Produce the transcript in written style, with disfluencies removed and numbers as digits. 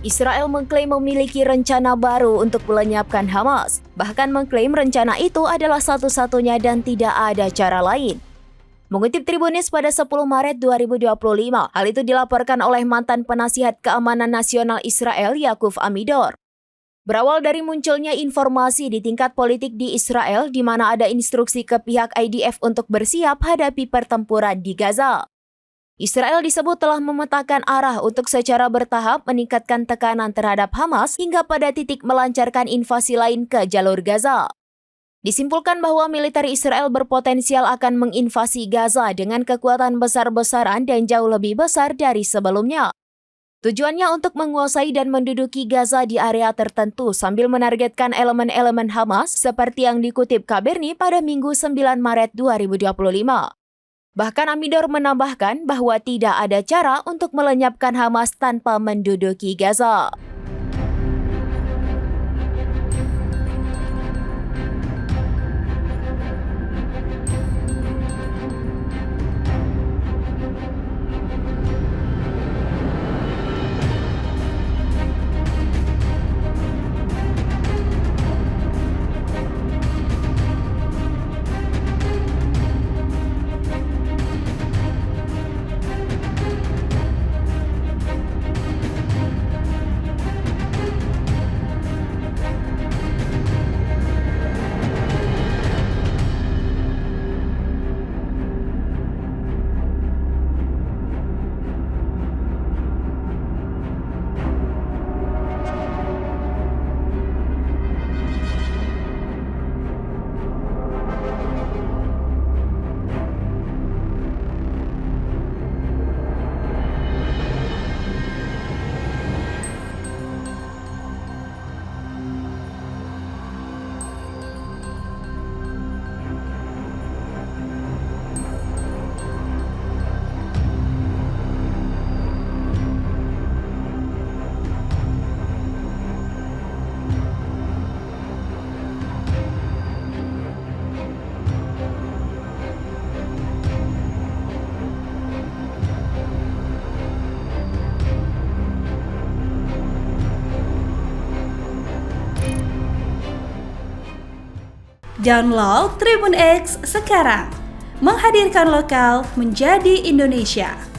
Israel mengklaim memiliki rencana baru untuk melenyapkan Hamas, bahkan mengklaim rencana itu adalah satu-satunya dan tidak ada cara lain. Mengutip Tribun News pada 10 Maret 2025, hal itu dilaporkan oleh mantan penasihat keamanan nasional Israel Yaakov Amidor. Berawal dari munculnya informasi di tingkat politik di Israel di mana ada instruksi ke pihak IDF untuk bersiap hadapi pertempuran di Gaza. Israel disebut telah memetakan arah untuk secara bertahap meningkatkan tekanan terhadap Hamas hingga pada titik melancarkan invasi lain ke jalur Gaza. Disimpulkan bahwa militer Israel berpotensial akan menginvasi Gaza dengan kekuatan besar-besaran dan jauh lebih besar dari sebelumnya. Tujuannya untuk menguasai dan menduduki Gaza di area tertentu sambil menargetkan elemen-elemen Hamas seperti yang dikutip Kabarni pada Minggu 9 Maret 2025. Bahkan Amidor menambahkan bahwa tidak ada cara untuk melenyapkan Hamas tanpa menduduki Gaza. Download Tribun X sekarang, menghadirkan lokal menjadi Indonesia.